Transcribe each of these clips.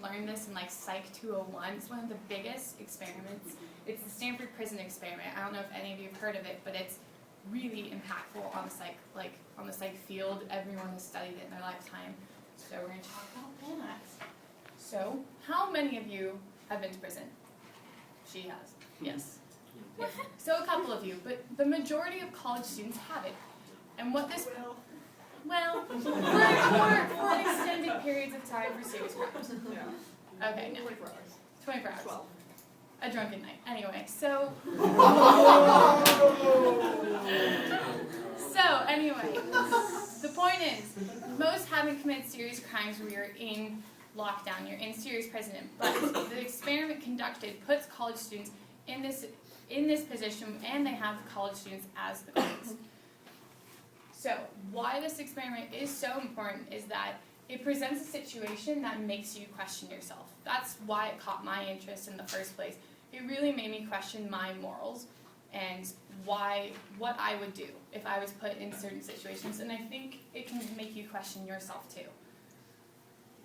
learned this in like Psych 201. It's one of the biggest experiments. It's the Stanford prison experiment. I don't know if any of you have heard of it, but it's really impactful on the psych field. Everyone has studied it in their lifetime. So we're going to talk about that. So, how many of you have been to prison? She has. Yes. So a couple of you, but the majority of college students haven't. And what this well, for extended periods of time for serious crimes. Yeah. Okay, no. 24 hours. 24 hours. 12. A drunken night. Anyway, so anyway, the point is, most haven't committed serious crimes where you're in lockdown, you're in serious prison. But the experiment conducted puts college students in this position, and they have college students as the guards. So why this experiment is so important is that it presents a situation that makes you question yourself. That's why it caught my interest in the first place. It really made me question my morals and what I would do if I was put in certain situations. And I think it can make you question yourself too.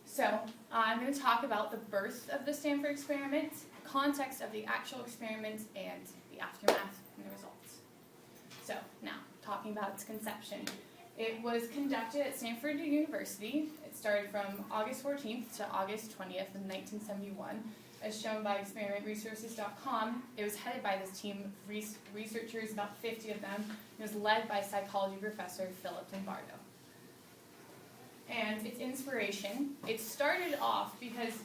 So I'm going to talk about the birth of the Stanford experiment, context of the actual experiment, and the aftermath and the results. So now, talking about its conception. It was conducted at Stanford University. It started from August 14th to August 20th in 1971, as shown by experimentresources.com. It was headed by this team of researchers, about 50 of them. It was led by psychology professor Philip Lombardo. And its inspiration, it started off because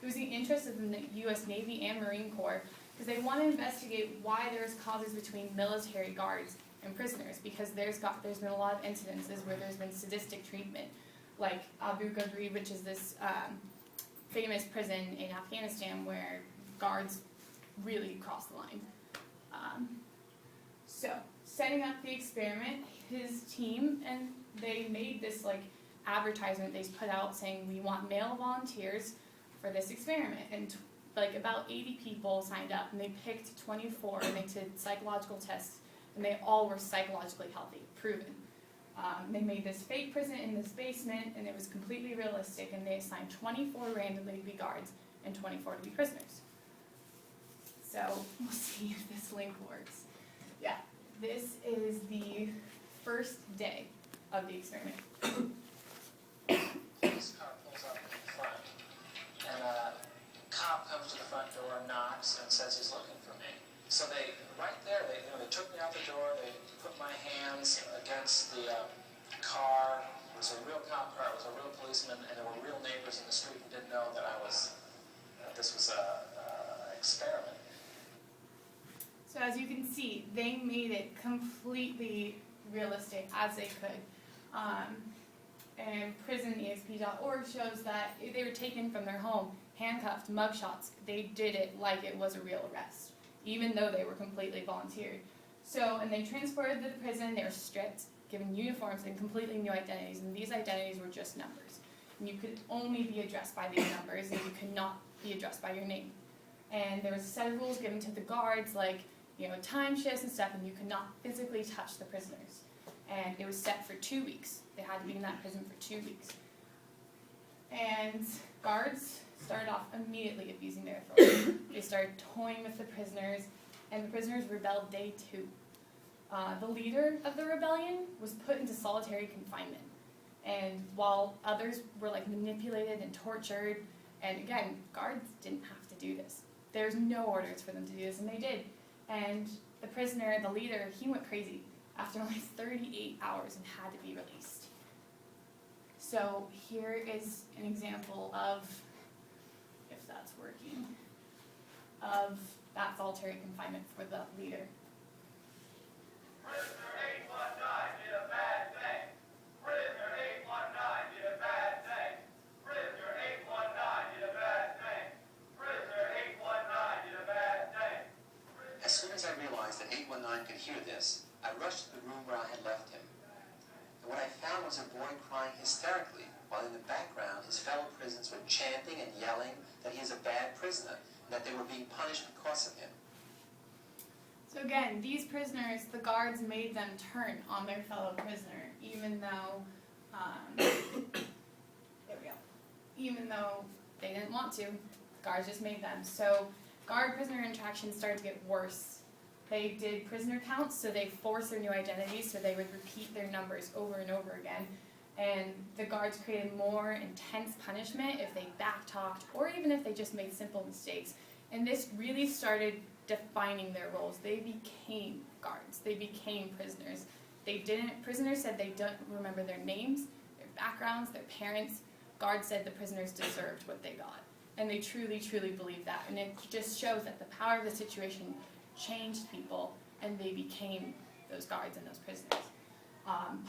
it was the interest of the U.S. Navy and Marine Corps, because they want to investigate why there's causes between military guards and prisoners, because there's been a lot of incidences where there's been sadistic treatment, like Abu Ghraib, which is this famous prison in Afghanistan where guards really cross the line. So, setting up the experiment, his team, and they made this advertisement they put out saying, we want male volunteers for this experiment, and about 80 people signed up, and they picked 24, and they did psychological tests, and they all were psychologically healthy, proven. They made this fake prison in this basement, and it was completely realistic, and they assigned 24 randomly to be guards and 24 to be prisoners. So we'll see if this link works. Yeah, this is the first day of the experiment. This car pulls up in front, and a cop comes to the front door, knocks, and says he's looking for me. So they took me out the door, they put my hands against the car. It was a real cop car, it was a real policeman, and there were real neighbors in the street who didn't know that this was an experiment. So as you can see, they made it completely realistic as they could. And prisonexp.org shows that they were taken from their home, handcuffed, mugshots. They did it like it was a real arrest, even though they were completely volunteered. So, and they transported to the prison, they were stripped, given uniforms and completely new identities, and these identities were just numbers. And you could only be addressed by these numbers, and you could not be addressed by your name. And there was a set of rules given to the guards, time shifts and stuff, and you could not physically touch the prisoners. And it was set for 2 weeks. They had to be in that prison for 2 weeks. And guards started off immediately abusing their authority. They started toying with the prisoners, and the prisoners rebelled day 2. The leader of the rebellion was put into solitary confinement. And while others were manipulated and tortured, and again, guards didn't have to do this. There's no orders for them to do this, and they did. And the prisoner, the leader, he went crazy after only 38 hours and had to be released. So here is an example of, if that's working, of that solitary confinement for the leader. Prisoner 819 did a bad thing. Prisoner 819 did a bad thing. Prisoner 819 did a bad thing. Prisoner 819 did a bad thing. As soon as I realized that 819 could hear this, I rushed to the room where I had left him. And what I found was a boy crying hysterically, while in the background his fellow prisoners were chanting and yelling that he is a bad prisoner, and that they were being punished because of him. So again, these prisoners, the guards made them turn on their fellow prisoner, even though They didn't want to. Guards just made them. So guard-prisoner interactions started to get worse. They did prisoner counts, so they forced their new identities, so they would repeat their numbers over and over again. And the guards created more intense punishment if they backtalked, or even if they just made simple mistakes. And this really started defining their roles. They became guards. They became prisoners. Prisoners said they don't remember their names, their backgrounds, their parents. Guards said the prisoners deserved what they got. And they truly, truly believed that. And it just shows that the power of the situation changed people, and they became those guards and those prisoners.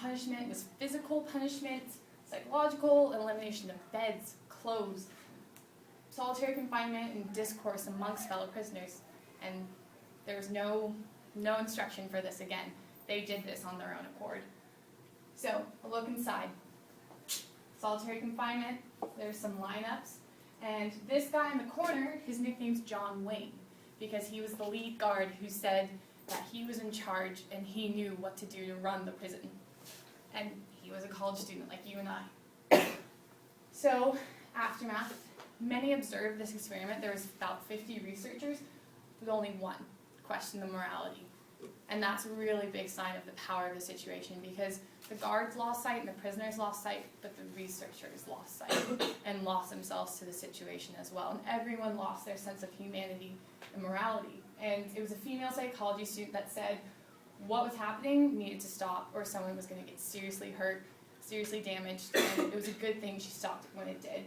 Punishment was physical punishment, psychological, elimination of beds, clothes, solitary confinement, and discourse amongst fellow prisoners. And there was no instruction for this again. They did this on their own accord. So, a look inside. Solitary confinement, there's some lineups. And this guy in the corner, his nickname's John Wayne, because he was the lead guard who said that he was in charge and he knew what to do to run the prison. And he was a college student like you and I. So, aftermath. Many observed this experiment. There was about 50 researchers, with only one questioned the morality. And that's a really big sign of the power of the situation, because the guards lost sight and the prisoners lost sight, but the researchers lost sight and lost themselves to the situation as well. And everyone lost their sense of humanity and morality. And it was a female psychology student that said what was happening needed to stop, or someone was going to get seriously hurt, seriously damaged, and it was a good thing she stopped it when it did.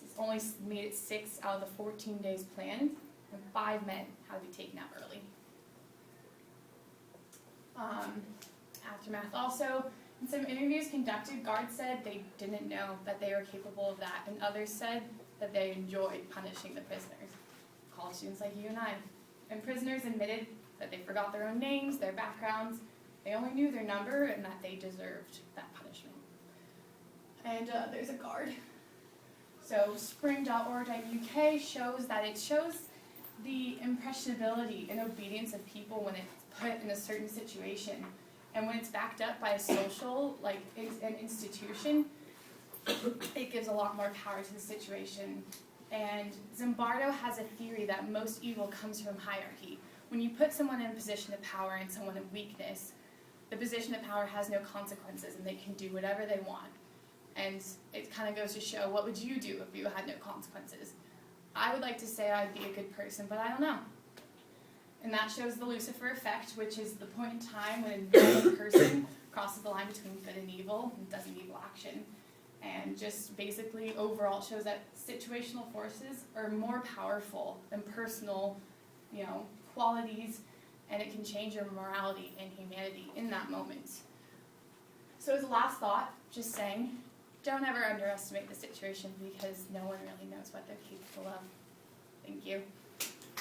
It's only made it 6 out of the 14 days planned, and 5 men had to be taken out early. Aftermath also, in some interviews conducted, guards said they didn't know that they were capable of that, and others said that they enjoyed punishing the prisoners. College students like you and I. And prisoners admitted that they forgot their own names, their backgrounds, they only knew their number, and that they deserved that punishment. And there's a guard. So spring.org.uk shows that it shows the impressionability and obedience of people when it's put in a certain situation. And when it's backed up by a social, like an institution, it gives a lot more power to the situation. And Zimbardo has a theory that most evil comes from hierarchy. When you put someone in a position of power and someone in weakness, the position of power has no consequences and they can do whatever they want. And it kind of goes to show, what would you do if you had no consequences? I would like to say I'd be a good person, but I don't know. And that shows the Lucifer effect, which is the point in time when a person crosses the line between good and evil and does an evil action. And just basically overall shows that situational forces are more powerful than personal, qualities, and it can change your morality and humanity in that moment. So as a last thought, just saying, don't ever underestimate the situation, because no one really knows what they're capable of. Thank you.